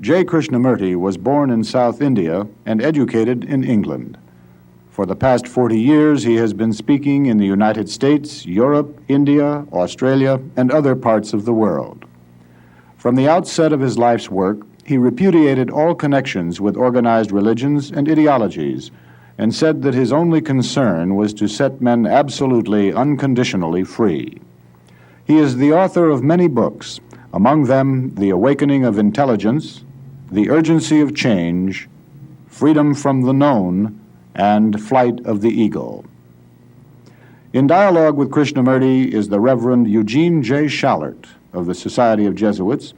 J. Krishnamurti was born in South India and educated in England. For the past 40 years, he has been speaking in the United States, Europe, India, Australia, and other parts of the world. From the outset of his life's work, he repudiated all connections with organized religions and ideologies and said that his only concern was to set men absolutely, unconditionally free. He is the author of many books, among them The Awakening of Intelligence, The Urgency of Change, Freedom from the Known, and Flight of the Eagle. In dialogue with Krishnamurti is the Reverend Eugene J. Schallert of the Society of Jesuits,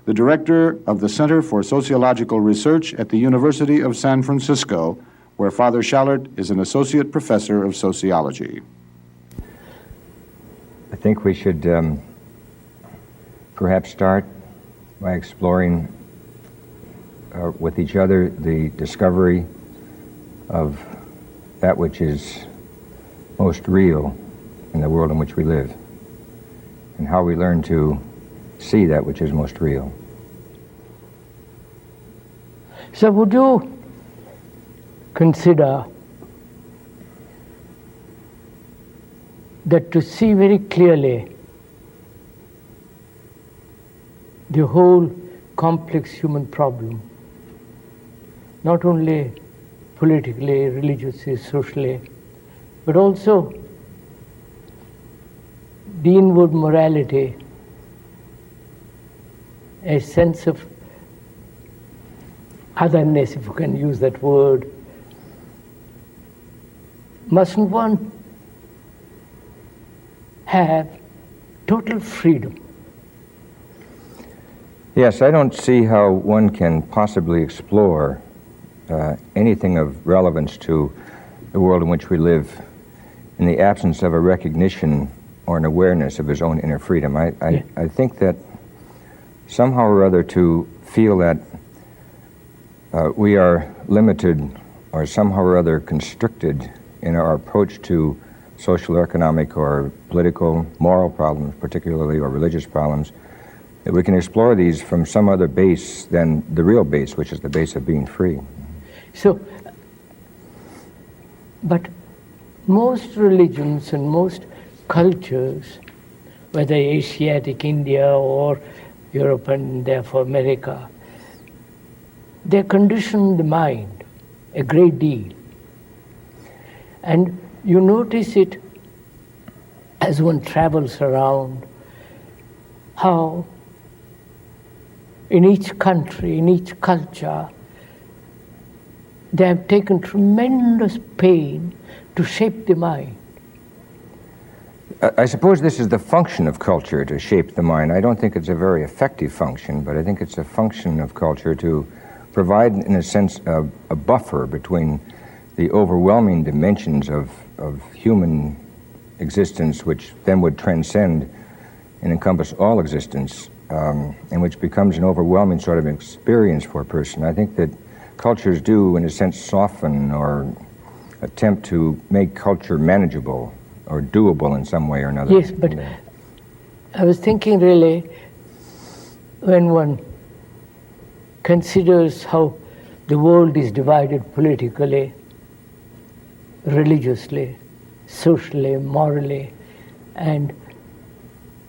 the director of the Center for Sociological Research at the University of San Francisco, where Father Schallert is an associate professor of sociology. I think we should perhaps start by exploring with each other the discovery of that which is most real in the world in which we live, and how we learn to see that which is most real. So would you consider that to see very clearly the whole complex human problem, not only politically, religiously, socially, but also the inward morality, a sense of otherness, if you can use that word, mustn't one have total freedom? Yes, I don't see how one can possibly explore anything of relevance to the world in which we live in the absence of a recognition or an awareness of his own inner freedom. I think that somehow or other to feel that we are limited or somehow or other constricted in our approach to social, economic, or political, moral problems, particularly, or religious problems, that we can explore these from some other base than the real base, which is the base of being free. So, but most religions and most cultures, whether Asiatic India or Europe and therefore America, they condition the mind a great deal. And you notice it as one travels around, how in each country, in each culture, they have taken tremendous pain to shape the mind. I suppose this is the function of culture, to shape the mind. I don't think it's a very effective function, but I think it's a function of culture to provide, in a sense, a buffer between the overwhelming dimensions of human existence, which then would transcend and encompass all existence, and which becomes an overwhelming sort of experience for a person. I think that cultures do, in a sense, soften or attempt to make culture manageable or doable in some way or another. Yes, but I was thinking really, when one considers how the world is divided politically, religiously, socially, morally, and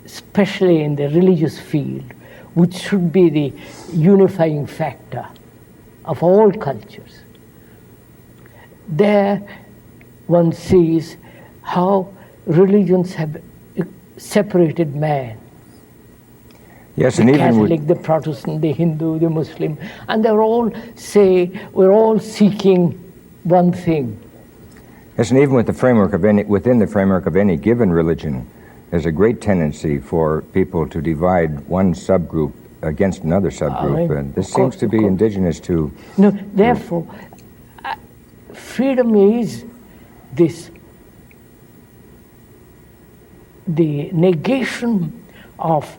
especially in the religious field, which should be the unifying factor of all cultures. There one sees how religions have separated man. Yes, the and Catholic, even the Protestant, the Hindu, the Muslim, and they're all say, we're all seeking one thing. Yes, and even with the framework of within the framework of any given religion, there's a great tendency for people to divide one subgroup against another subgroup, and this seems to be indigenous to... No, therefore, freedom is this, the negation of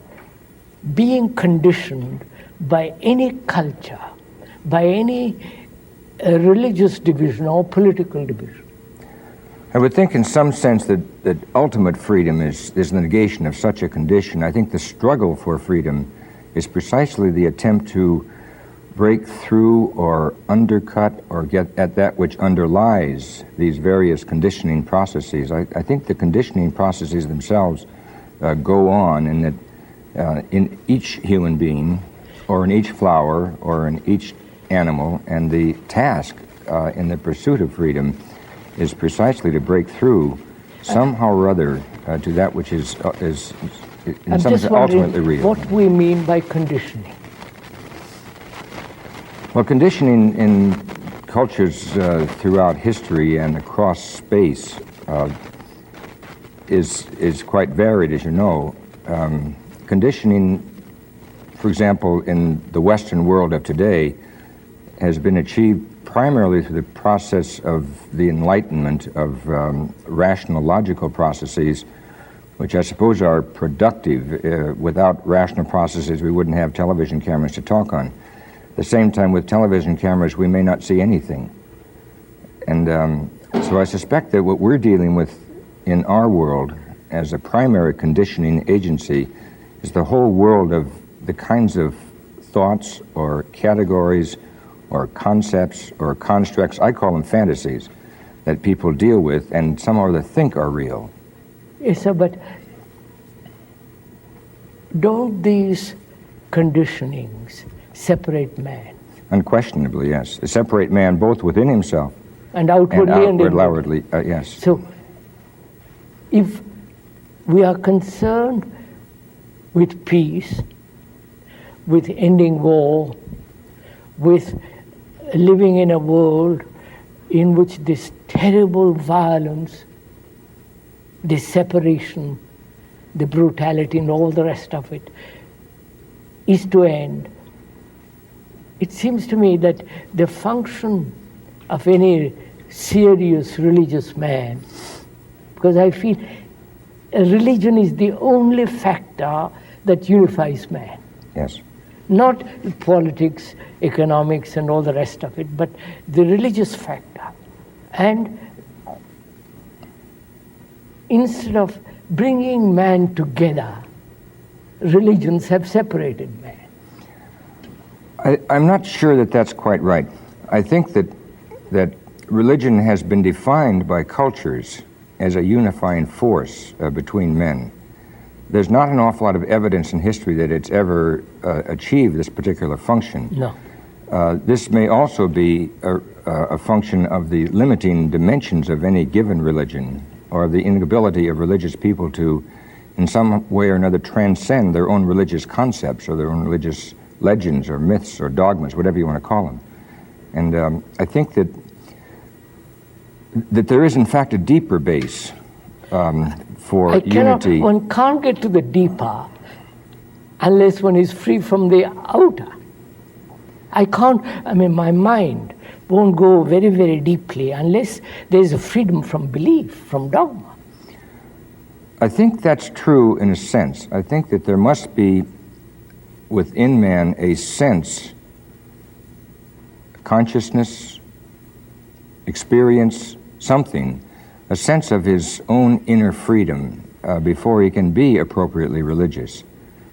being conditioned by any culture, by any religious division or political division. I would think in some sense that ultimate freedom is the negation of such a condition. I think the struggle for freedom is precisely the attempt to break through or undercut or get at that which underlies these various conditioning processes. I think the conditioning processes themselves go on, and that in each human being, or in each flower, or in each animal, and the task in the pursuit of freedom is precisely to break through somehow or other to that which is in some sense ultimately real. What we mean by conditioning. Well, conditioning in cultures throughout history and across space is quite varied, as you know. Conditioning, for example, in the Western world of today, has been achieved primarily through the process of the enlightenment of rational, logical processes, which I suppose are productive. Without rational processes, we wouldn't have television cameras to talk on. At the same time, with television cameras, we may not see anything. And so I suspect that what we're dealing with in our world as a primary conditioning agency is the whole world of the kinds of thoughts or categories or concepts or constructs, I call them fantasies, that people deal with and somehow or other think are real. Yes, sir, but don't these conditionings separate man? Unquestionably, yes. They separate man both within himself and outwardly and outwardly, yes. So, if we are concerned with peace, with ending war, with living in a world in which this terrible violence, this separation, the brutality and all the rest of it is to end, it seems to me that the function of any serious religious man, because I feel religion is the only factor that unifies man. Yes. Not politics, economics, and all the rest of it, but the religious factor. And instead of bringing man together, religions have separated man. I'm not sure that that's quite right. I think that religion has been defined by cultures as a unifying force between men. There's not an awful lot of evidence in history that it's ever achieved this particular function. No. This may also be a function of the limiting dimensions of any given religion, or the inability of religious people to, in some way or another, transcend their own religious concepts or their own religious legends or myths or dogmas, whatever you want to call them. And I think that there is, in fact, a deeper base for unity. One can't get to the deeper unless one is free from the outer. My mind won't go very, very deeply unless there's a freedom from belief, from dogma. I think that's true in a sense. I think that there must be within man a sense, consciousness, experience, something, a sense of his own inner freedom before he can be appropriately religious,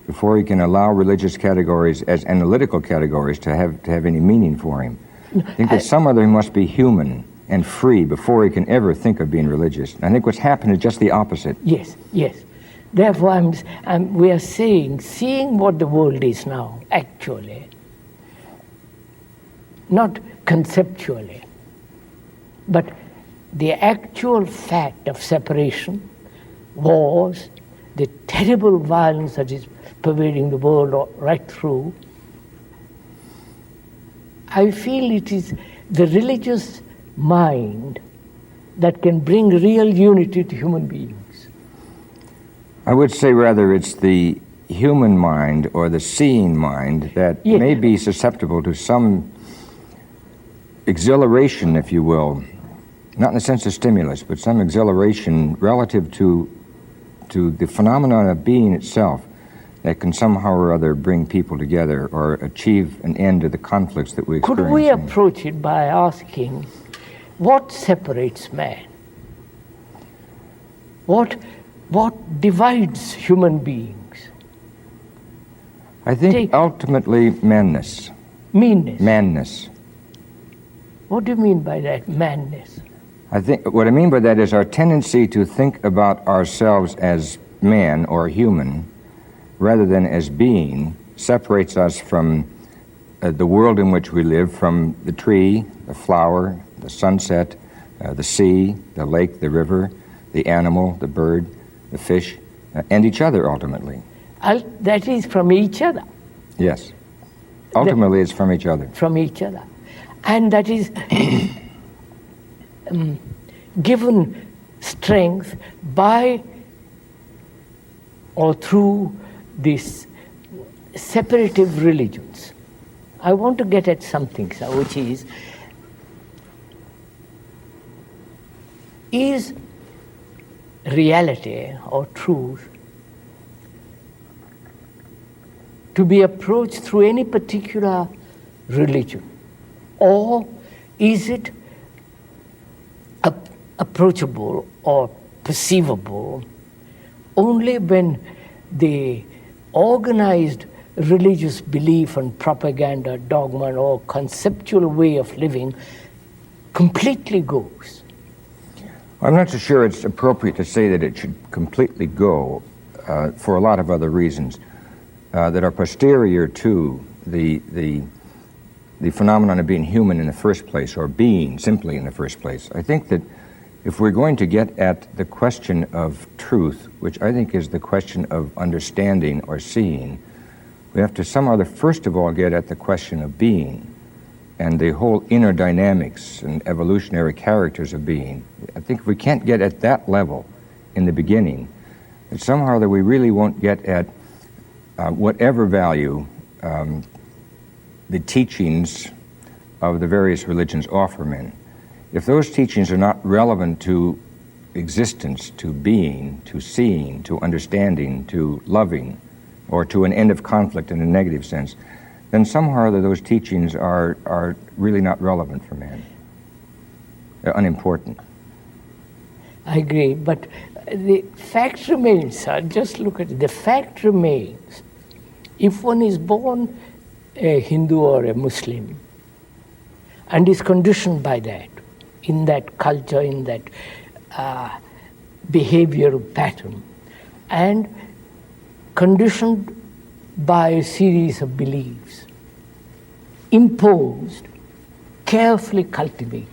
before he can allow religious categories as analytical categories to have any meaning for him. I think that some other must be human and free before he can ever think of being religious. And I think what's happened is just the opposite. Yes, yes. Therefore, we are seeing what the world is now, actually, not conceptually, but the actual fact of separation, wars, the terrible violence that is pervading the world right through. I feel it is the religious mind that can bring real unity to human beings. I would say rather it's the human mind or the seeing mind that may be susceptible to some exhilaration, if you will, not in the sense of stimulus, but some exhilaration relative to the phenomenon of being itself that can somehow or other bring people together or achieve an end to the conflicts that we experience. Could we approach it by asking, what separates man? What divides human beings? I think ultimately madness. Meanness. Manness. What do you mean by that, manness? I think what I mean by that is our tendency to think about ourselves as man or human rather than as being separates us from the world in which we live, from the tree, the flower, the sunset, the sea, the lake, the river, the animal, the bird, the fish, and each other ultimately. That is from each other. Yes. Ultimately, it's from each other. From each other. And that is given strength by or through these separative religions. I want to get at something, sir, which is reality or truth to be approached through any particular religion? Or is it approachable or perceivable only when the organized religious belief and propaganda, dogma, or conceptual way of living completely goes? I'm not so sure it's appropriate to say that it should completely go for a lot of other reasons that are posterior to the phenomenon of being human in the first place, or being simply in the first place. I think that if we're going to get at the question of truth, which I think is the question of understanding or seeing, we have to somehow first of all get at the question of being and the whole inner dynamics and evolutionary characters of being. I think if we can't get at that level in the beginning, that somehow that we really won't get at whatever value the teachings of the various religions offer men. If those teachings are not relevant to existence, to being, to seeing, to understanding, to loving, or to an end of conflict in a negative sense, then somehow those teachings are really not relevant for man. They're unimportant. I agree, but the fact remains, sir, just look at it. The fact remains, if one is born a Hindu or a Muslim and is conditioned by that, in that culture, in that behavioral pattern, and conditioned by a series of beliefs, imposed, carefully cultivated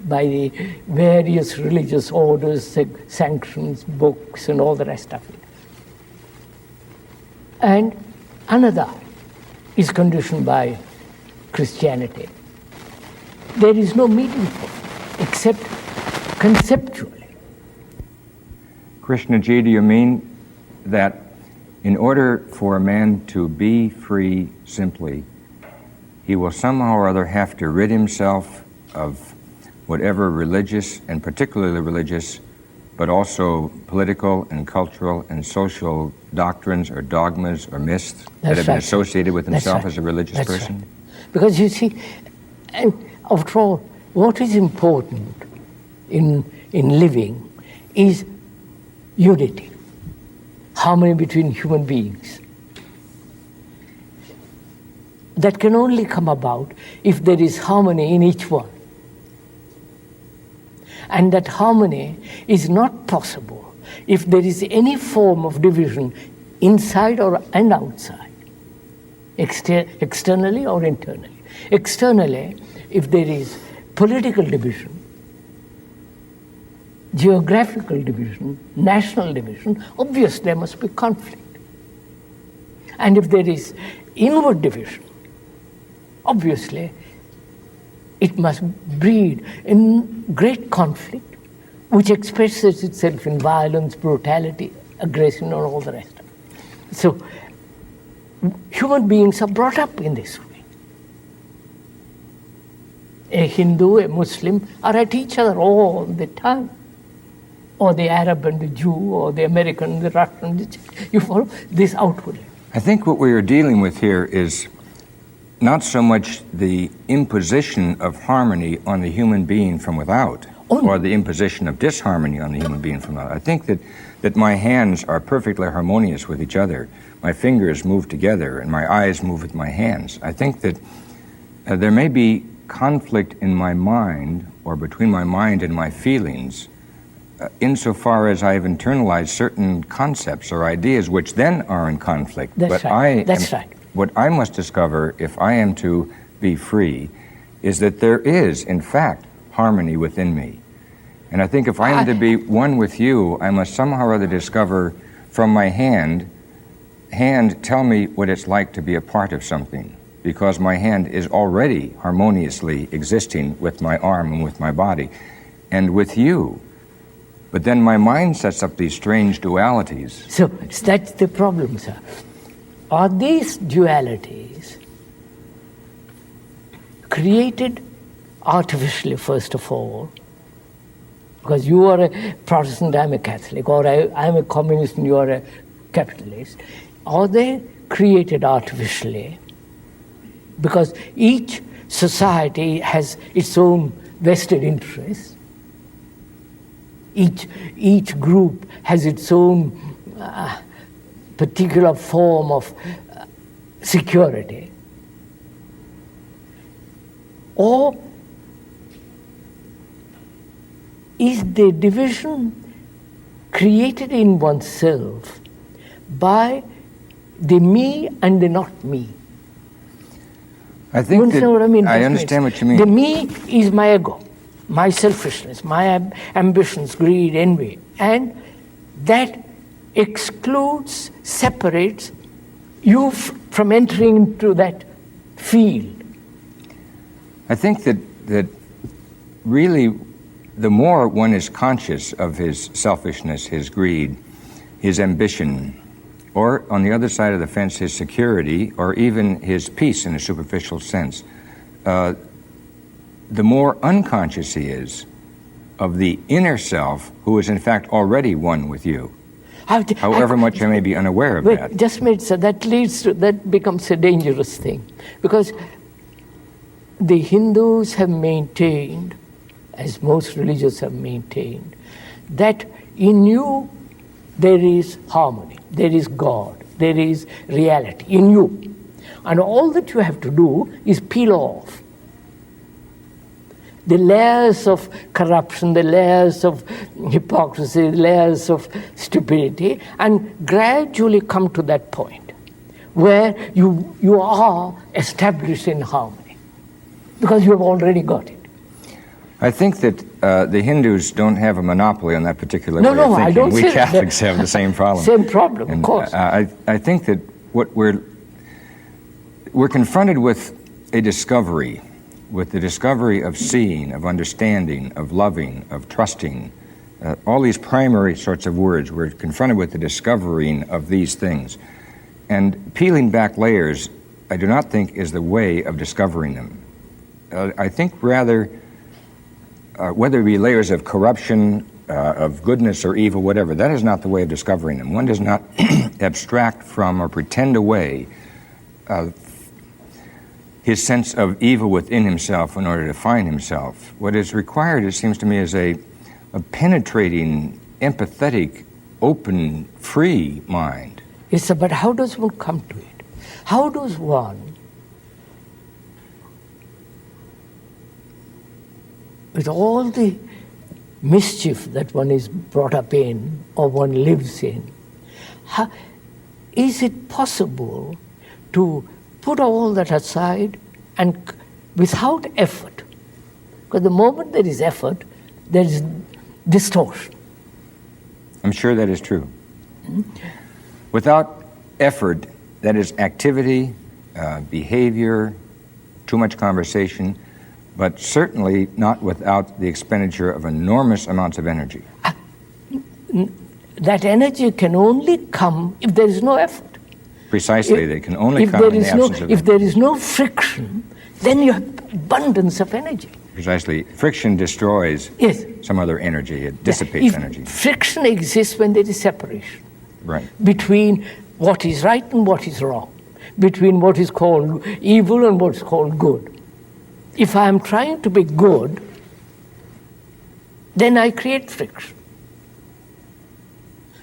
by the various religious orders, sanctions, books, and all the rest of it. And another is conditioned by Christianity. There is no meaning for it, except conceptually. Krishnaji, do you mean that in order for a man to be free simply, he will somehow or other have to rid himself of whatever religious, and particularly religious, but also political and cultural and social doctrines or dogmas or myths that have been associated with himself as a religious person? Right. Because you see, after all, what is important in living is unity, harmony between human beings. That can only come about if there is harmony in each one. And that harmony is not possible if there is any form of division inside and outside, externally or internally. Externally, if there is political division, geographical division, national division, obviously there must be conflict. And if there is inward division, obviously it must breed in great conflict, which expresses itself in violence, brutality, aggression, and all the rest of it. So human beings are brought up in this way. A Hindu, a Muslim are at each other all the time. Or the Arab and the Jew, or the American, the Russian, you follow this outwardly. I think what we are dealing with here is not so much the imposition of harmony on the human being from without. or the imposition of disharmony on the human being from another. I think that my hands are perfectly harmonious with each other. My fingers move together and my eyes move with my hands. I think that there may be conflict in my mind or between my mind and my feelings insofar as I have internalized certain concepts or ideas which then are in conflict. That's right. That's right. What I must discover if I am to be free is that there is, in fact, harmony within me. And I think if I am to be one with you, I must somehow or other discover from my hand, tell me what it's like to be a part of something, because my hand is already harmoniously existing with my arm and with my body and with you. But then my mind sets up these strange dualities. So that's the problem, sir. Are these dualities created artificially, first of all? Because you are a Protestant, I'm a Catholic, or I'm a communist and you are a capitalist. Are they created artificially? Because each society has its own vested interests. Each group has its own particular form of security. Or is the division created in oneself by the me and the not me? I think that what I mean? I understand what you mean. The me is my ego, my selfishness, my ambitions, greed, envy, and that excludes, separates you from entering into that field. I think that really the more one is conscious of his selfishness, his greed, his ambition, or on the other side of the fence, his security, or even his peace in a superficial sense, the more unconscious he is of the inner self who is in fact already one with you. However much I may be unaware of that. Just a minute, sir. That becomes a dangerous thing, because the Hindus have maintained, as most religions have maintained, that in you there is harmony, there is God, there is reality in you. And all that you have to do is peel off the layers of corruption, the layers of hypocrisy, the layers of stupidity, and gradually come to that point where you are established in harmony, because you have already got it. I think that the Hindus don't have a monopoly on that particular way of thinking. I don't We say Catholics that. have the same problem. Same problem, And, of course. I think that what we're confronted with a discovery, with the discovery of seeing, of understanding, of loving, of trusting, all these primary sorts of words. We're confronted with the discovering of these things. And peeling back layers, I do not think is the way of discovering them. I think rather, whether it be layers of corruption, of goodness or evil, whatever, that is not the way of discovering them. One does not abstract from or pretend away his sense of evil within himself in order to find himself. What is required, it seems to me, is a penetrating, empathetic, open, free mind. Yes, sir, but how does one come to it? How does one, with all the mischief that one is brought up in or one lives in, is it possible to put all that aside and without effort? Because the moment there is effort, there is distortion. I'm sure that is true. Without effort, that is activity, behavior, too much conversation, but certainly not without the expenditure of enormous amounts of energy. That energy can only come if there is no effort. Precisely, they can only come in the absence of If energy. there is no friction, then you have abundance of energy. Precisely. Friction destroys Yes. some other energy. It dissipates If energy. friction exists when there is separation Right. between what is right and what is wrong, between what is called evil and what is called good. If I am trying to be good, then I create friction.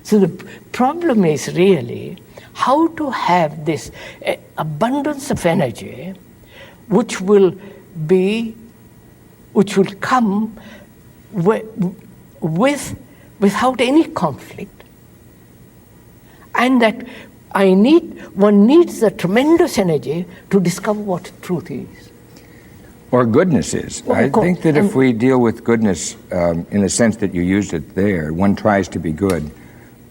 So the problem is really how to have this abundance of energy which will come without any conflict, and that one needs a tremendous energy to discover what truth is. Or goodness is. I think that if we deal with goodness in the sense that you used it there, one tries to be good,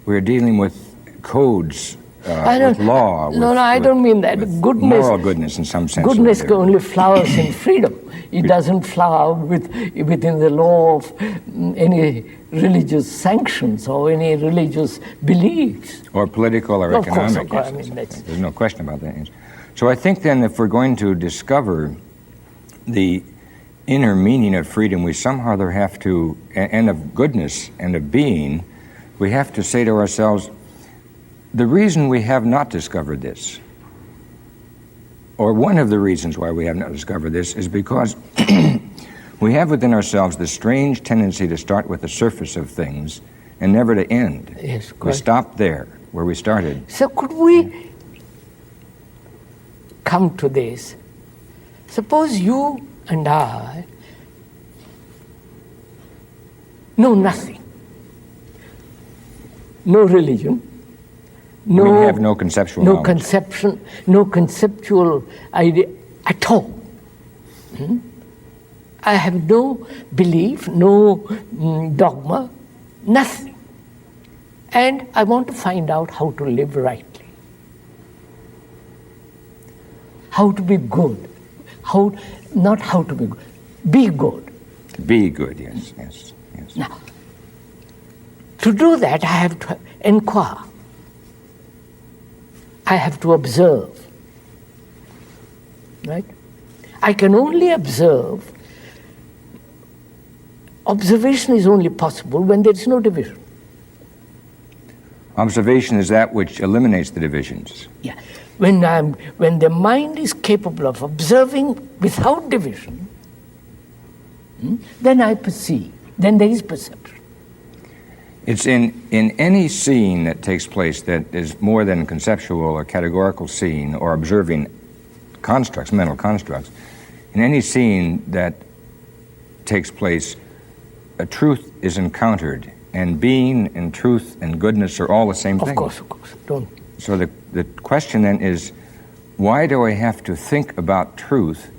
we're dealing with codes, with law. I don't mean that. Goodness, moral goodness in some sense. Goodness only flowers in freedom. It doesn't flower within the law of any religious sanctions or any religious beliefs. Or political or economic. Of course. There's no question about that. So I think then if we're going to discover the inner meaning of freedom, we somehow there have to, and of goodness and of being, we have to say to ourselves, the reason we have not discovered this, or one of the reasons why we have not discovered this, is because we have within ourselves this strange tendency to start with the surface of things and never to end. Yes, we stop there, where we started. So could we come to this? Suppose you and I know nothing. No religion. We have no conceptual knowledge. No conceptual idea at all. I have no belief, no dogma, nothing. And I want to find out how to live rightly. How to be good. Not how to be good. Be good. Be good, yes. Now, to do that, I have to inquire. I have to observe. Right? I can only observe. Observation is only possible when there is no division. Observation is that which eliminates the divisions. Yeah. When the mind is capable of observing without division, then I perceive. Then there is perception. It's in any scene that takes place that is more than conceptual or categorical scene or observing constructs, mental constructs, in any scene that takes place, a truth is encountered, and being and truth and goodness are all the same thing. Of course. So the question then is, why do I have to think about truth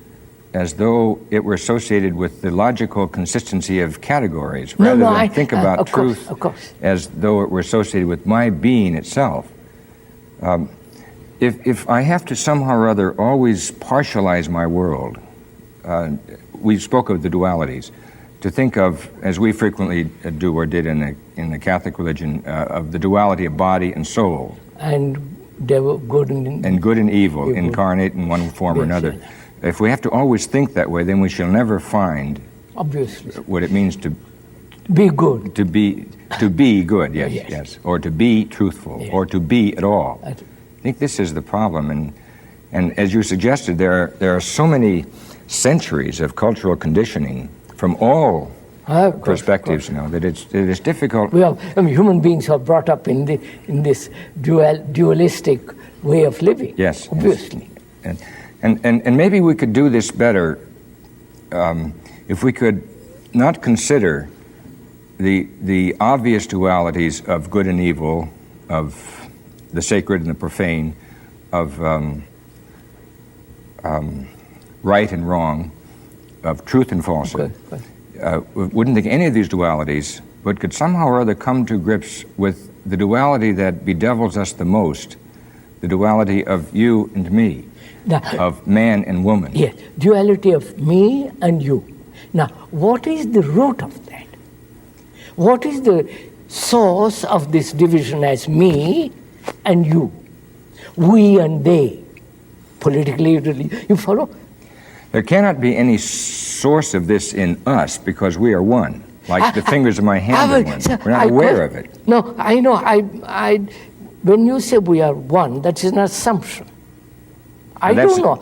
as though it were associated with the logical consistency of categories, rather than think about truth as though it were associated with my being itself? If I have to somehow or other always partialize my world, we spoke of the dualities, to think of, as we frequently do or did in the Catholic religion, of the duality of body and soul. And good and evil, incarnate in one form or another. If we have to always think that way, then we shall never find what it means to be good. To be good, yes. Or to be truthful, or to be at all. I think this is the problem, and as you suggested, there are so many centuries of cultural conditioning from all perspectives, that it's difficult. Well, human beings are brought up in this dualistic way of living. Yes, obviously. Yes. And maybe we could do this better if we could not consider the obvious dualities of good and evil, of the sacred and the profane, of right and wrong, of truth and falsehood. We wouldn't think any of these dualities, but could somehow or other come to grips with the duality that bedevils us the most, the duality of you and me, of man and woman. Yes, duality of me and you. Now, what is the root of that? What is the source of this division as me and you? We and they. Politically, you follow? There cannot be any source of this in us because we are one, like the fingers of my hand are one. We're not aware of it. No, I know. When you say we are one, that is an assumption. I don't know.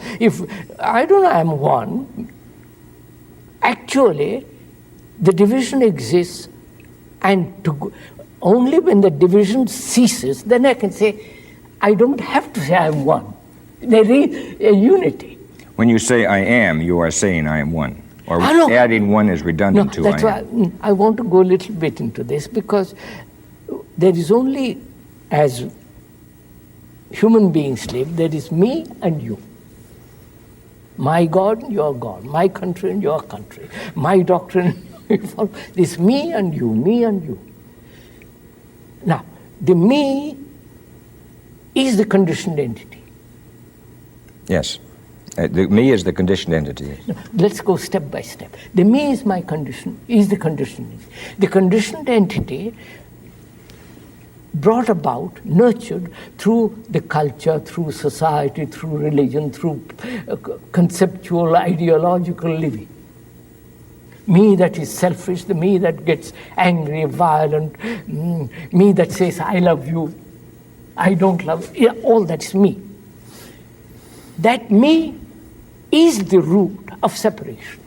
I'm one, actually, The division exists, and only when the division ceases, then I can say, I don't have to say I am one. There is a unity. When you say I am, you are saying I am one. Or No. adding one is redundant to I am. That's why I want to go a little bit into this, because there is only, as human beings live, there is me and you. My God and your God, my country and your country, my doctrine. This me and you, me and you. Now, the me is the conditioned entity. Yes. The me is the conditioned entity. No, let's go step by step. The me is my condition, is the conditioned entity. The conditioned entity brought about, nurtured through the culture, through society, through religion, through conceptual, ideological living. Me that is selfish, the me that gets angry, violent, me that says, I love you, I don't love you, all that's me. That me is the root of separation.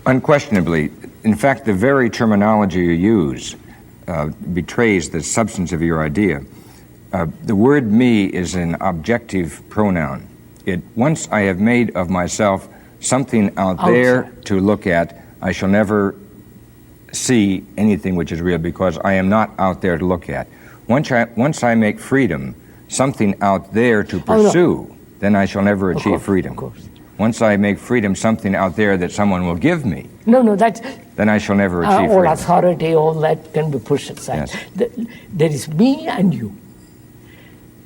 Unquestionably. In fact, the very terminology you use betrays the substance of your idea. The word me is an objective pronoun. Once I have made of myself something out there to look at, I shall never see anything which is real, because I am not out there to look at. Once I make freedom something out there to pursue, then I shall never achieve freedom. Of course. Once I make freedom something out there that someone will give me, that's... then I shall never achieve all freedom. authority, all that can be pushed aside. Yes. There is me and you.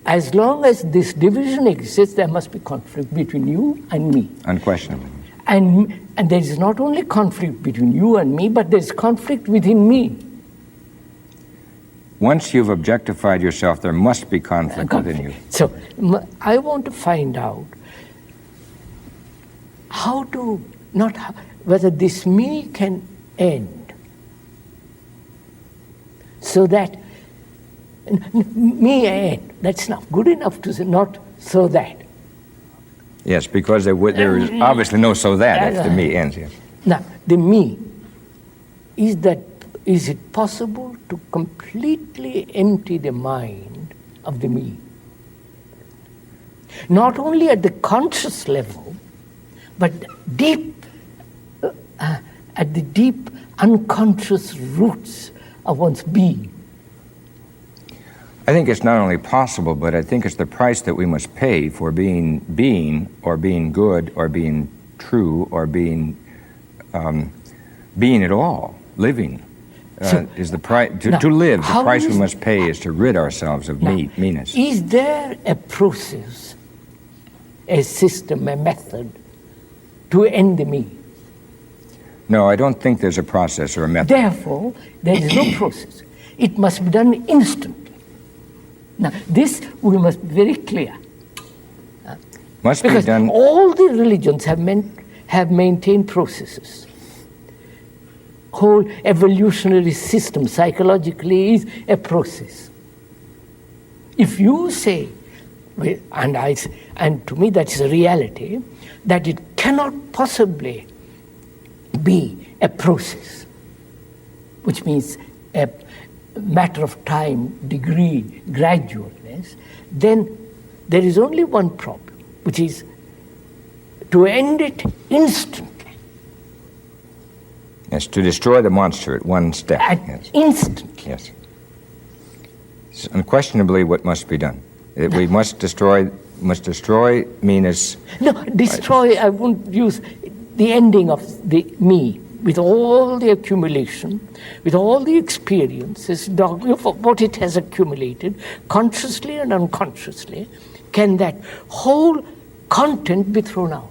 As long as this division exists, there must be conflict between you and me. Unquestionably. And there is not only conflict between you and me, but there is conflict within me. Once you've objectified yourself, there must be conflict within you. So I want to find out whether this me can end, so that me end, that's not good enough to say, not so that. Yes, because there is obviously no so that if the me ends. Yes. Now, the me, is it possible to completely empty the mind of the me? Not only at the conscious level, but at the deep unconscious roots of one's being. I think it's not only possible, but I think it's the price that we must pay for being, or being good, or being true, or being at all, living. Is the price to live? The price we must pay is to rid ourselves of meanness. Is there a process, a system, a method to end the me? No, I don't think there's a process or a method. Therefore, there is no process. It must be done instantly. Now, this we must be very clear. Must because be done. All the religions have maintained processes. Whole evolutionary system psychologically is a process. If you say, and to me that's a reality, that it cannot possibly be a process, which means a matter of time, degree, gradualness, then there is only one problem, which is to end it instantly. Yes, to destroy the monster at one step. Yes. Instantly. Yes. It's unquestionably what must be done. We must destroy meanness. No, destroy, I won't use the ending of the me, with all the accumulation, with all the experiences, what it has accumulated, consciously and unconsciously, can that whole content be thrown out?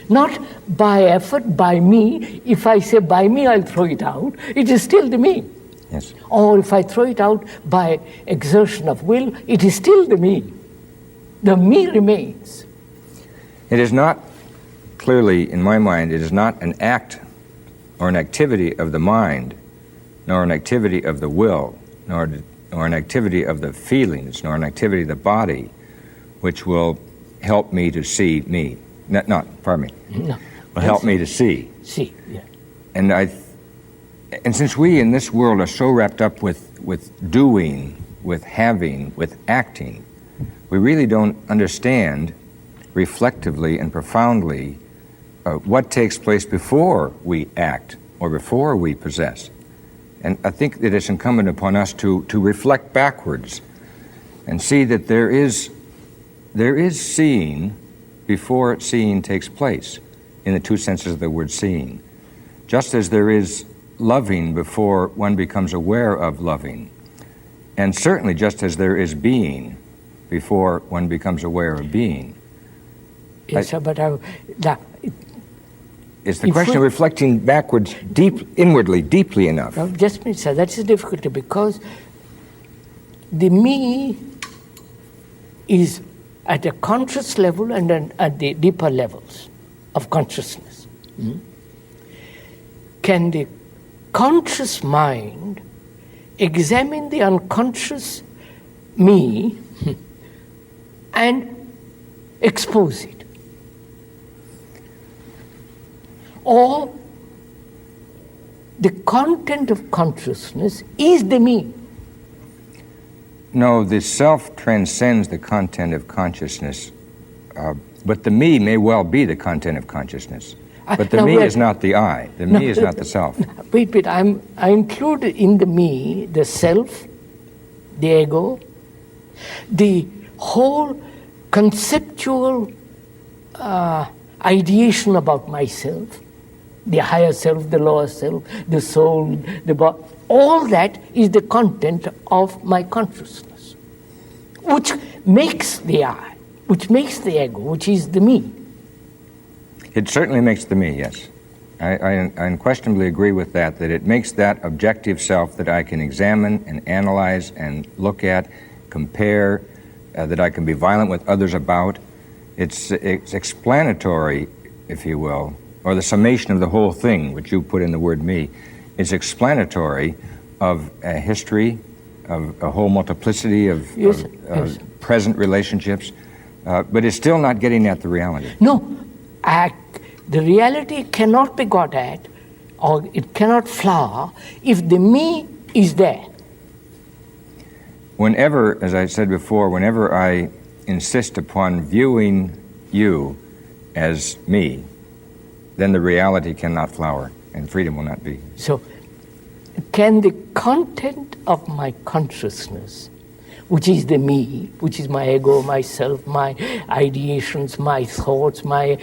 Not by effort, by me. If I say by me, I'll throw it out, it is still the me. Yes. Or if I throw it out by exertion of will, it is still the me. The me remains. It is not, clearly, in my mind, it is not an act or an activity of the mind, nor an activity of the will, nor an activity of the feelings, nor an activity of the body, which will help me to see me. Pardon me. No. help me to see. See, yeah. And since we in this world are so wrapped up with doing, with having, with acting, we really don't understand reflectively and profoundly what takes place before we act or before we possess. And I think that it's incumbent upon us to reflect backwards and see that there is seeing before seeing takes place, in the two senses of the word seeing. Just as there is loving before one becomes aware of loving. And certainly just as there is being before one becomes aware of being. Yes, sir, but it's the question of reflecting backwards, inwardly, deeply enough. Now, just a minute, sir. That's the difficulty, because the me is at a conscious level and at the deeper levels of consciousness. Can the conscious mind examine the unconscious me and expose it? Or the content of consciousness is the me? No, the self transcends the content of consciousness, but the me may well be the content of consciousness. But the me is not the I. The me is not the self. Wait. I include in the me the self, the ego, the whole conceptual ideation about myself, the higher self, the lower self, the soul, the body. All that is the content of my consciousness, which makes the I, which makes the ego, which is the me. It certainly makes the me, yes. I unquestionably agree with that it makes that objective self that I can examine and analyze and look at, compare, that I can be violent with others about. It's explanatory, if you will, or the summation of the whole thing, which you put in the word me, is explanatory of a history, of a whole multiplicity of present relationships, but it's still not getting at the reality. No, the reality cannot be got at, or it cannot flower, if the me is there. Whenever, as I said before, whenever I insist upon viewing you as me, then the reality cannot flower and freedom will not be. So, can the content of my consciousness, which is the me, which is my ego, myself, my ideations, my thoughts, my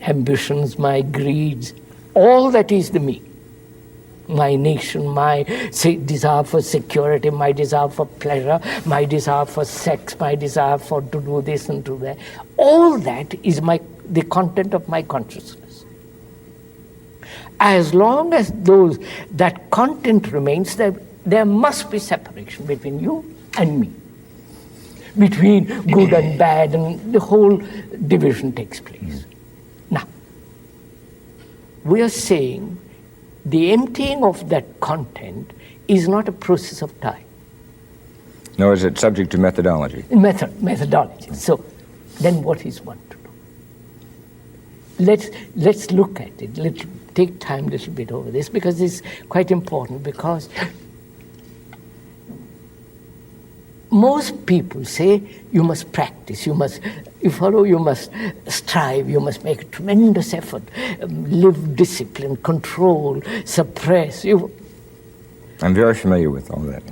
ambitions, my greeds, all that is the me, my nation, my desire for security, my desire for pleasure, my desire for sex, my desire for to do this and do that, all that is the content of my consciousness. As long as that content remains, there must be separation between you and me, between good and bad, and the whole division takes place. Now, we are saying the emptying of that content is not a process of time. Nor is it subject to methodology. Methodology. So, then what is one to do? Let's look at it. Let's take time a little bit over this, because it's quite important, because most people say you must practice, you must strive, you must make a tremendous effort, live discipline, control, suppress. I'm very familiar with all that.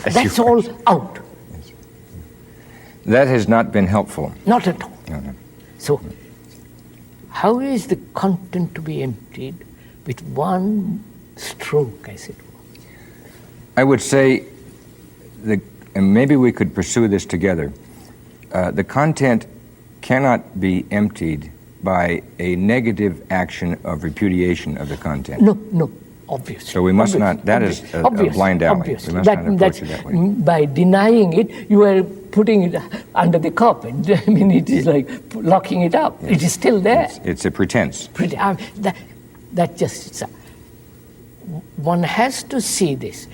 That's all out. Yes. That has not been helpful. Not at all. No. So, how is the content to be emptied with one stroke, as it were? I would say, and maybe we could pursue this together, the content cannot be emptied by a negative action of repudiation of the content. No, obviously. So we must not, that is a blind alley. Obviously. We must not approach it that way. By denying it, you are putting it under the carpet. I mean, it is like locking it up. Yes. It is still there. It's a pretense. That just, one has to see this.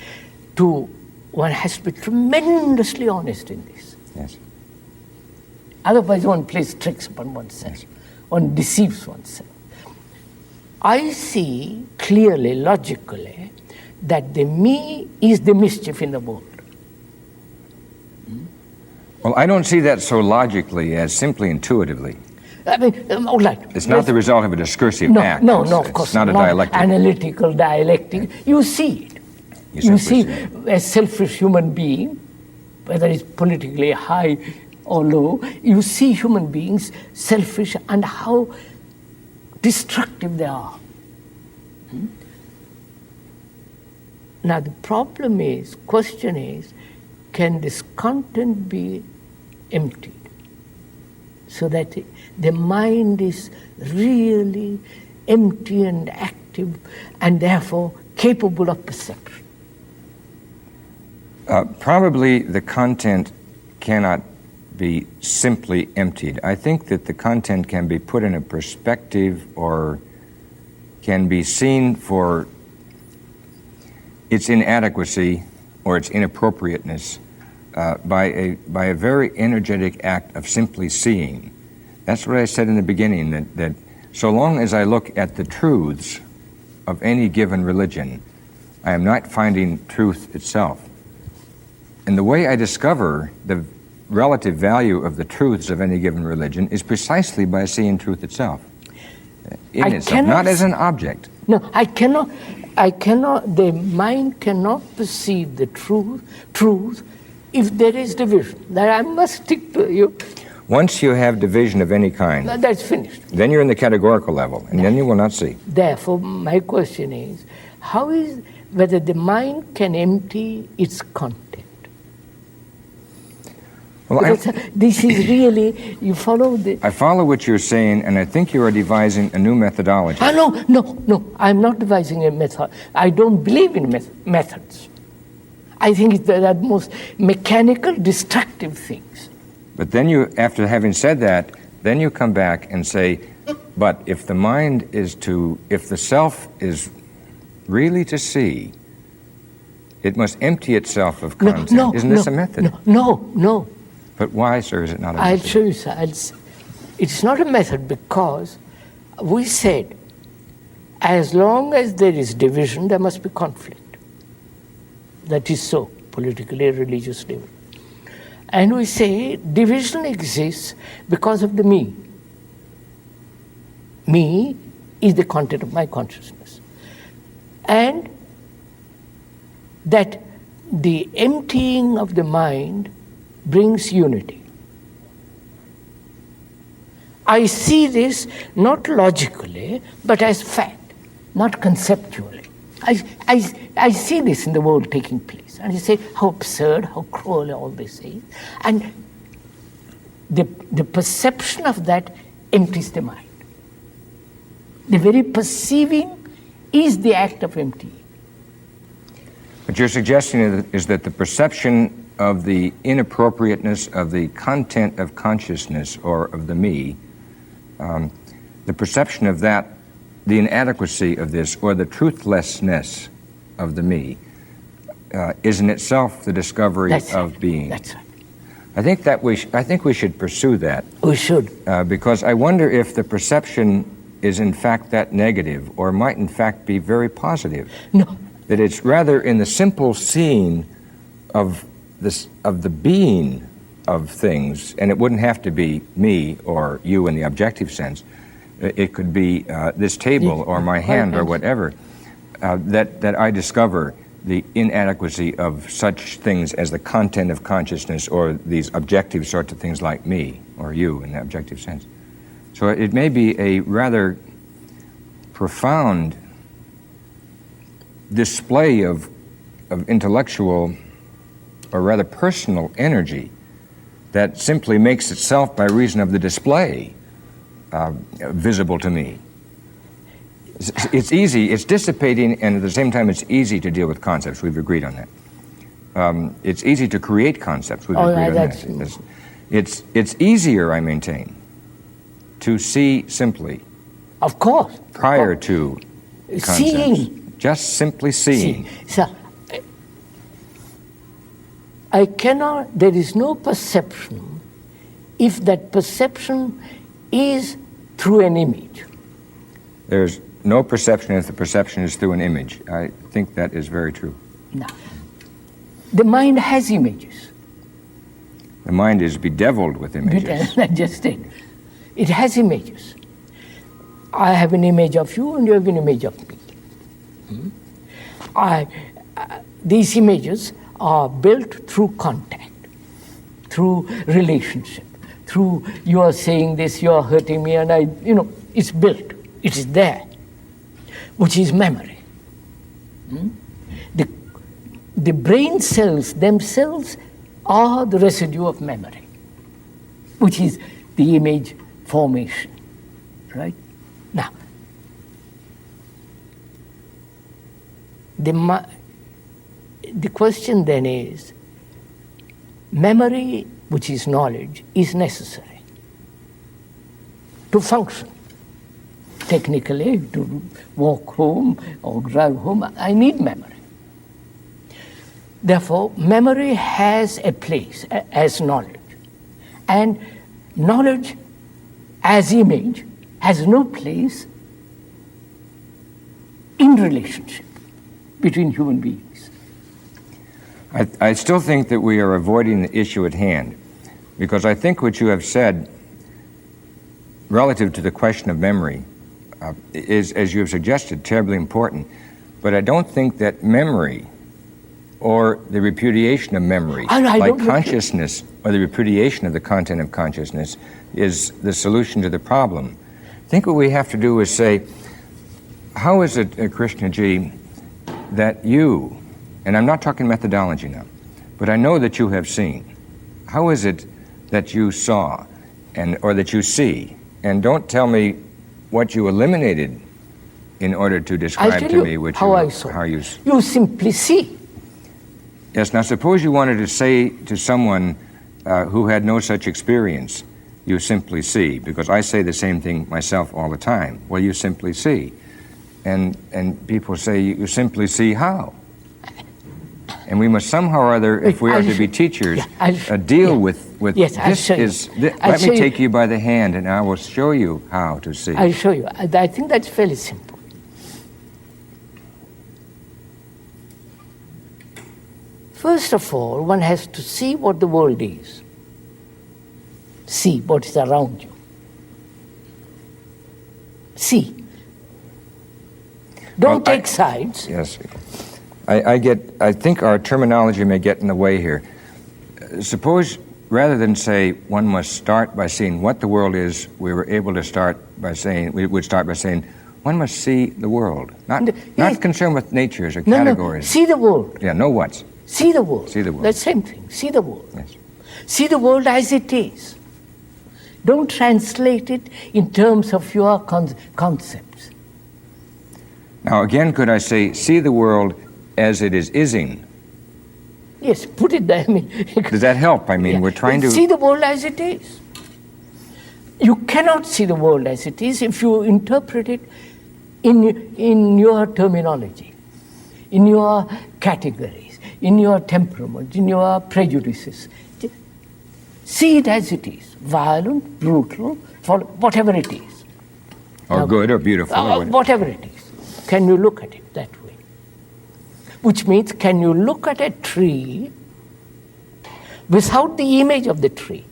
One has to be tremendously honest in this. Yes. Otherwise, one plays tricks upon oneself. Yes. One deceives oneself. I see clearly, logically, that the me is the mischief in the world. Well, I don't see that so logically as simply intuitively. I mean, all right. It's not the result of a discursive act. No, of course it's not a not dialectic. analytical dialectic. You see it. You see a selfish human being, whether it's politically high or low, you see human beings selfish and how destructive they are. Now the question is, can this content be emptied so that the mind is really empty and active and therefore capable of perception? Probably the content cannot be simply emptied. I think that the content can be put in a perspective or can be seen for its inadequacy or its inappropriateness by a very energetic act of simply seeing. That's what I said in the beginning, that so long as I look at the truths of any given religion, I am not finding truth itself. And the way I discover the relative value of the truths of any given religion is precisely by seeing truth itself, in itself, not as an object. No, I cannot, the mind cannot perceive the truth if there is division. That I must stick to you. Once you have division of any kind, that's finished. Then you're in the categorical level, and then you will not see. Therefore, my question is, whether the mind can empty its content? Well, this is really, you follow the... I follow what you're saying, and I think you are devising a new methodology. No, I'm not devising a method. I don't believe in methods. I think it's the most mechanical, destructive things. But then you, after having said that, then you come back and say, but if the mind is if the self is really to see, it must empty itself of content. Isn't this a method? No. But why, sir, is it not a method? I'll show you, sir. It's not a method because we said as long as there is division, there must be conflict. That is so, politically, religiously. And we say division exists because of the me. Me is the content of my consciousness. And that the emptying of the mind brings unity. I see this not logically, but as fact, not conceptually. I see this in the world taking place, and I say how absurd, how cruel all this is. And the perception of that empties the mind. The very perceiving is the act of emptying. What you're suggesting is that the perception of the inappropriateness of the content of consciousness or of the me, the perception of that, the inadequacy of this or the truthlessness of the me is in itself the discovery of being. That's right. I think we should pursue that. We should. Because I wonder if the perception is in fact that negative or might in fact be very positive. No. That it's rather in the simple seeing of the being of things, and it wouldn't have to be me or you in the objective sense. It could be this table or my hand or whatever, that I discover the inadequacy of such things as the content of consciousness or these objective sorts of things like me or you in the objective sense. So it may be a rather profound display of intellectual or rather personal energy that simply makes itself by reason of the display visible to me. It's easy, it's dissipating, and at the same time it's easy to deal with concepts. We've agreed on that. It's easy to create concepts. We've agreed on that. It's easier, I maintain, to see simply. Of course. Prior to concepts. Seeing. Just simply seeing. So, there is no perception if that perception is through an image. There's no perception if the perception is through an image. I think that is very true. Now, the mind has images. The mind is bedeviled with images. I just said, it has images. I have an image of you and you have an image of me. These images are built through contact, through relationship, through you are saying this, you are hurting me, and it's built, it is there, which is memory. The brain cells themselves are the residue of memory, which is the image formation, right? Now, the question then is, memory, which is knowledge, is necessary to function. Technically, to walk home or drive home, I need memory. Therefore, memory has a place as knowledge. And knowledge as image has no place in relationship between human beings. I still think that we are avoiding the issue at hand, because I think what you have said relative to the question of memory is, as you have suggested, terribly important. But I don't think that memory or the repudiation of memory, like consciousness or the repudiation of the content of consciousness, is the solution to the problem. I think what we have to do is say, how is it, Krishnaji, that you, and I'm not talking methodology now, but I know that you have seen, how is it that you saw or that you see? And don't tell me what you eliminated in order to describe to me what I saw. How you simply see. Yes, now suppose you wanted to say to someone who had no such experience, you simply see, because I say the same thing myself all the time. Well, you simply see. And people say, you simply see how? And we must somehow or other, if we are to be teachers, deal with yes, this. Let me take you by the hand and I will show you how to see. I'll show you. I think that's fairly simple. First of all, one has to see what the world is. See what is around you. See. Don't take sides. Yes. I think our terminology may get in the way here. Suppose, rather than say one must start by seeing what the world is, we would start by saying, one must see the world. Not concerned with natures or categories. No, see the world. Yeah, know what's. See the world. See the world. That's the same thing. See the world. Yes. See the world as it is. Don't translate it in terms of your concepts. Now again, could I say, see the world as it is ising? Yes, put it there. Does that help? We're trying to... See the world as it is. You cannot see the world as it is if you interpret it in your terminology, in your categories, in your temperament, in your prejudices. See it as it is, violent, brutal, whatever it is. Or good or beautiful. Or whatever it is. Can you look at it that way? Which means, can you look at a tree without the image of the tree?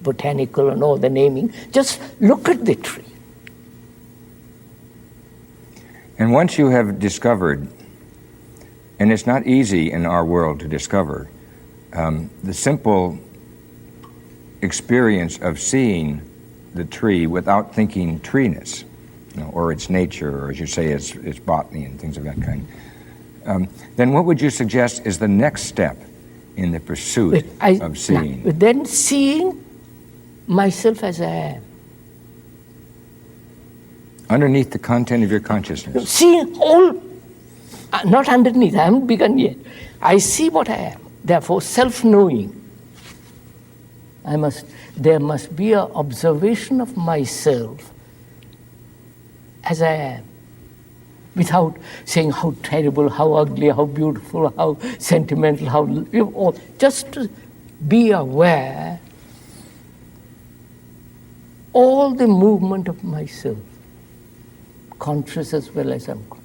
Botanical and all the naming, just look at the tree. And once you have discovered, and it's not easy in our world to discover, the simple experience of seeing the tree without thinking treeness, or its nature, or as you say, its botany and things of that kind, then what would you suggest is the next step in the pursuit of seeing? Then seeing myself as I am. Underneath the content of your consciousness. Seeing all, not underneath, I haven't begun yet. I see what I am. Therefore, self-knowing. There must be an observation of myself as I am, without saying how terrible, how ugly, how beautiful, how sentimental, just to be aware all the movement of myself, conscious as well as unconscious.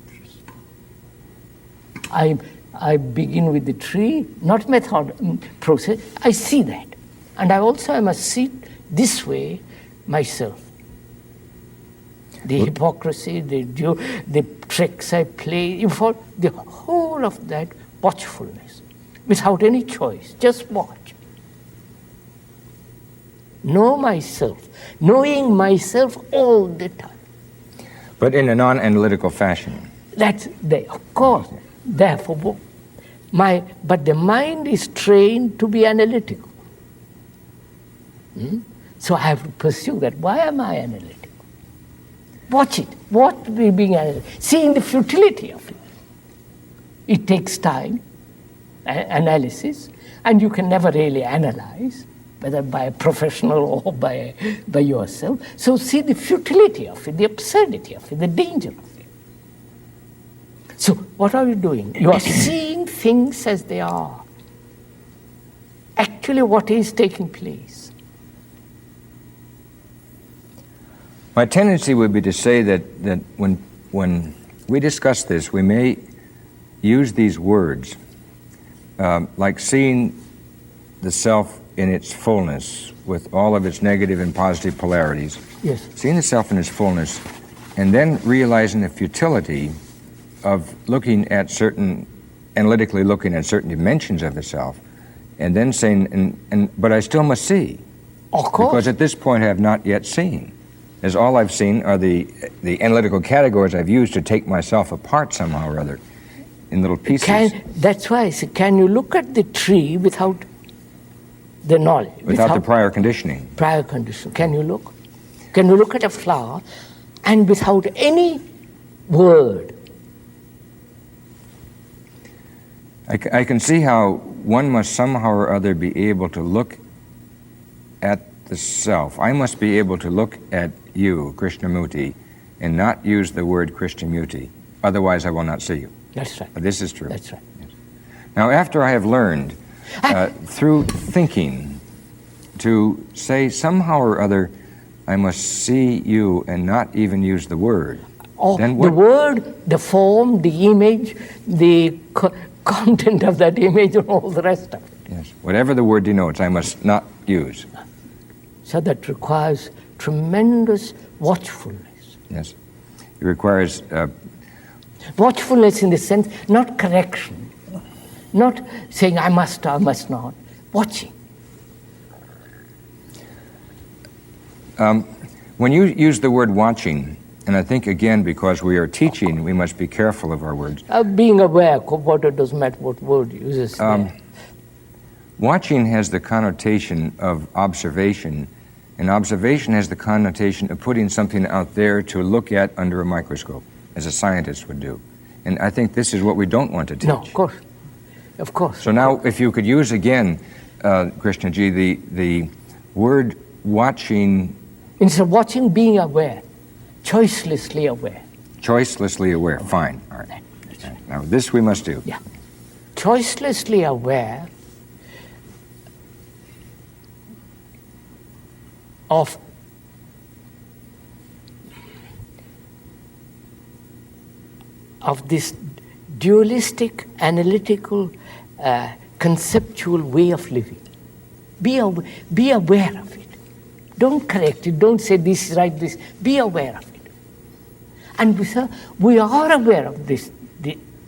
I begin with the tree, not process. I see that. And I must see this way myself. The hypocrisy, the tricks I play, for the whole of that watchfulness, without any choice, just watch. Know myself, knowing myself all the time. But in a non-analytical fashion. That's there, of course. Therefore, but the mind is trained to be analytical. So I have to pursue that. Why am I analytical? Watch it. What we being analytical? Seeing the futility of it. It takes time, analysis, and you can never really analyze, whether by a professional or by yourself. So see the futility of it, the absurdity of it, the danger of it. So what are you doing? You are seeing things as they are. Actually, what is taking place. My tendency would be to say that when we discuss this, we may use these words like seeing the self in its fullness with all of its negative and positive polarities. Yes. Seeing the self in its fullness, and then realizing the futility of analytically looking at certain dimensions of the self, and then saying, but I still must see. Of course. Because at this point I have not yet seen. As all I've seen are the analytical categories I've used to take myself apart somehow or other in little pieces. That's why I say, can you look at the tree without the knowledge? Without the prior conditioning. Prior condition. Can you look? Can you look at a flower and without any word? I can see how one must somehow or other be able to look at the self. I must be able to look at you, Krishnamurti, and not use the word Krishnamurti. Otherwise, I will not see you. That's right. This is true. That's right. Yes. Now, after I have learned through thinking to say what or other, I must see you and not even use the word. Then the word, the form, the image, the content of that image, and all the rest of it. Yes. Whatever the word denotes, I must not use. So that requires tremendous watchfulness. Yes. It requires... watchfulness in the sense, not correction, not saying I must or I must not, watching. When you use the word watching, and I think again because we are teaching, we must be careful of our words. Being aware of what it doesn't matter what word uses. Watching has the connotation of observation, and observation has the connotation of putting something out there to look at under a microscope, as a scientist would do. And I think this is what we don't want to teach. No, of course. Of course. So now, if you could use again, Krishnaji, the word watching... Instead of watching, being aware, choicelessly aware. Choicelessly aware, fine. All right. Right. Now, this we must do. Yeah. Choicelessly aware of this dualistic, analytical, conceptual way of living. Be aware of it. Don't correct it. Don't say this is right, this. Be aware of it. And we are aware of this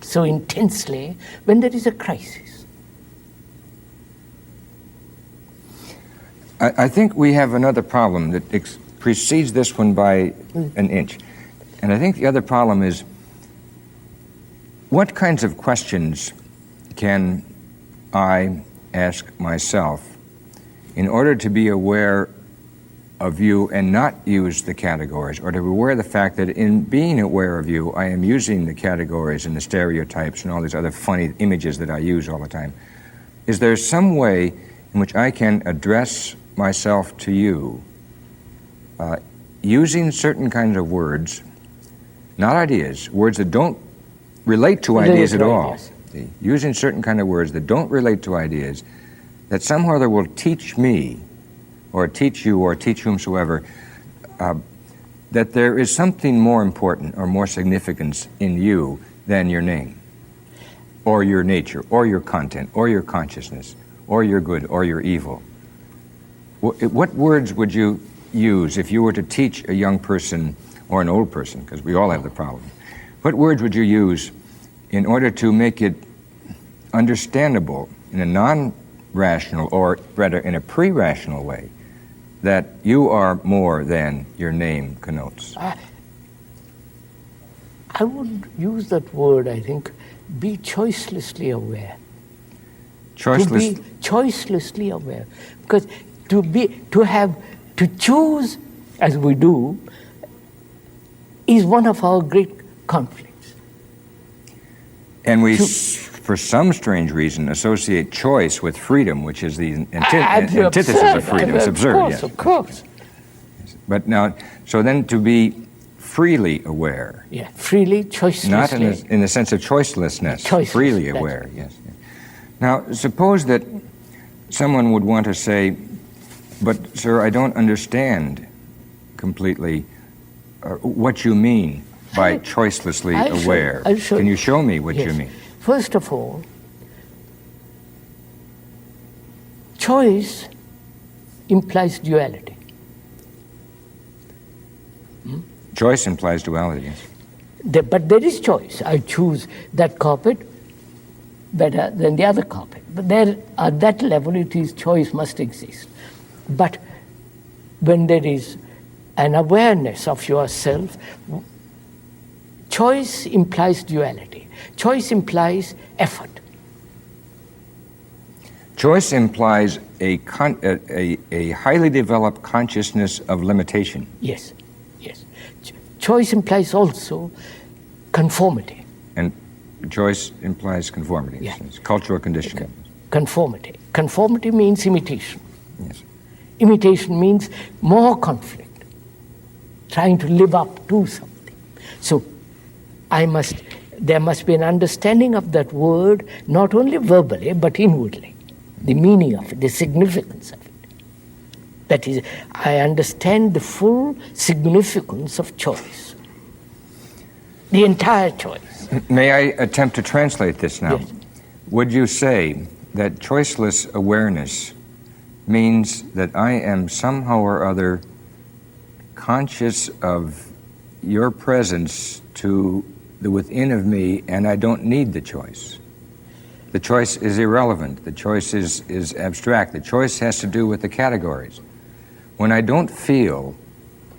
so intensely when there is a crisis. I think we have another problem that precedes this one by an inch. And I think the other problem is, what kinds of questions can I ask myself in order to be aware of you and not use the categories, or to be aware of the fact that in being aware of you, I am using the categories and the stereotypes and all these other funny images that I use all the time? Is there some way in which I can address myself to you using certain kinds of words, not ideas, words that don't relate to ideas at all. Using certain kind of words that don't relate to ideas, that somehow or other will teach me, or teach you, or teach whomsoever, that there is something more important or more significant in you than your name, or your nature, or your content, or your consciousness, or your good, or your evil. What words would you use if you were to teach a young person or an old person, because we all have the problem? What words would you use in order to make it understandable in a non-rational, or rather in a pre-rational way, that you are more than your name connotes? I would use that word, I think, be choicelessly aware. To be choicelessly aware. Because to choose, as we do, is one of our great conflicts. And we, for some strange reason, associate choice with freedom, which is the antithesis of freedom. It's absurd, course, yes. Of course. But now, so then to be freely aware. Yeah, freely, choicelessly. Not in the sense of choicelessness, freely aware, yes. Now, suppose that someone would want to say, but sir, I don't understand completely what you mean by choicelessly aware. Can you show me what you mean? First of all, choice implies duality. Choice implies duality, yes. But there is choice. I choose that carpet better than the other carpet. But there, at that level, it is choice must exist. But when there is an awareness of yourself, choice implies duality. Choice implies effort. Choice implies a highly developed consciousness of limitation. Yes, yes. Choice implies also conformity. And choice implies conformity. Yeah. It's cultural conditioning. Conformity. Conformity means imitation. Yes. Imitation means more conflict, trying to live up to something. So there must be an understanding of that word, not only verbally, but inwardly. The meaning of it, the significance of it. That is, I understand the full significance of choice. The entire choice. May I attempt to translate this now? Yes. Would you say that choiceless awareness means that I am somehow or other conscious of your presence to the within of me, and I don't need the choice? The choice is irrelevant. The choice is abstract. The choice has to do with the categories. When I don't feel,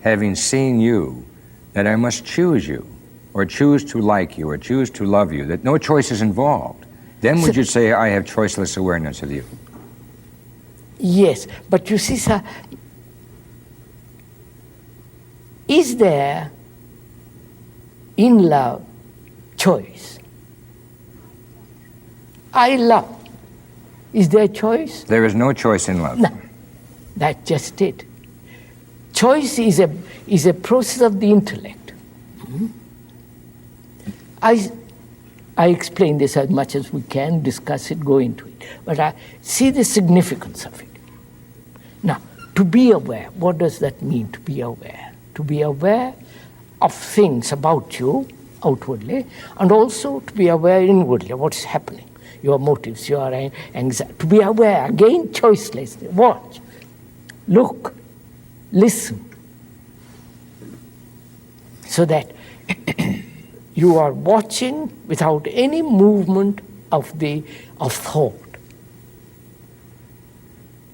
having seen you, that I must choose you, or choose to like you, or choose to love you, that no choice is involved, then would you say I have choiceless awareness of you? Yes, but you see, sir, is there in love choice? I love. Is there choice? There is no choice in love. No, that's just it. Choice is a process of the intellect. I explain this as much as we can, discuss it, go into it. But I see the significance of it. Now, to be aware, what does that mean, to be aware? To be aware of things about you outwardly, and also to be aware inwardly of what's happening, your motives, your anxiety. To be aware, again, choicelessly. Watch, look, listen. So that you are watching without any movement of thought.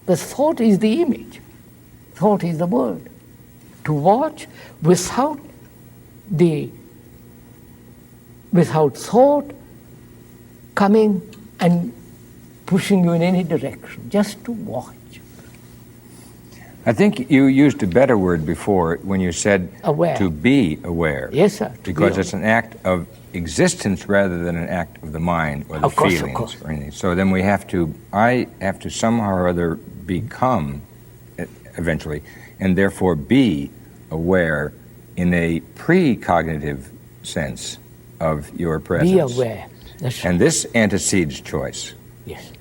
The thought is the image. Thought is the word. To watch without thought coming and pushing you in any direction, just to watch. I think you used a better word before when you said aware. To be aware. Yes, sir. Because it's an act of existence rather than an act of the mind or the feelings or anything. So then I have to somehow or other become, eventually, and therefore be aware in a precognitive sense of your presence. Be aware. That's and this antecedes choice. Yes.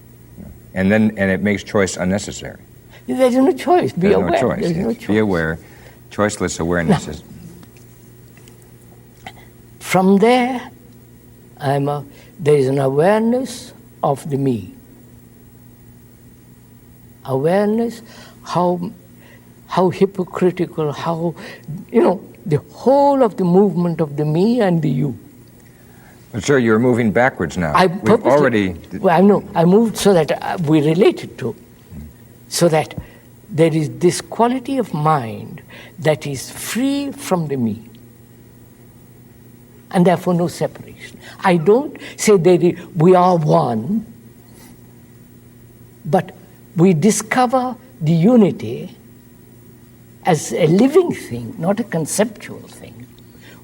And it makes choice unnecessary. There's no choice. Be aware. No choice. There's no choice. Be aware. Choiceless awareness is. From there, there is an awareness of the me. Awareness, how hypocritical, how, the whole of the movement of the me and the you. But sir, you're moving backwards now. I moved so that we related to, so that there is this quality of mind that is free from the me, and therefore no separation. I don't say we are one, but we discover the unity as a living thing, not a conceptual thing,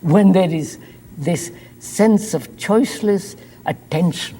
when there is this sense of choiceless attention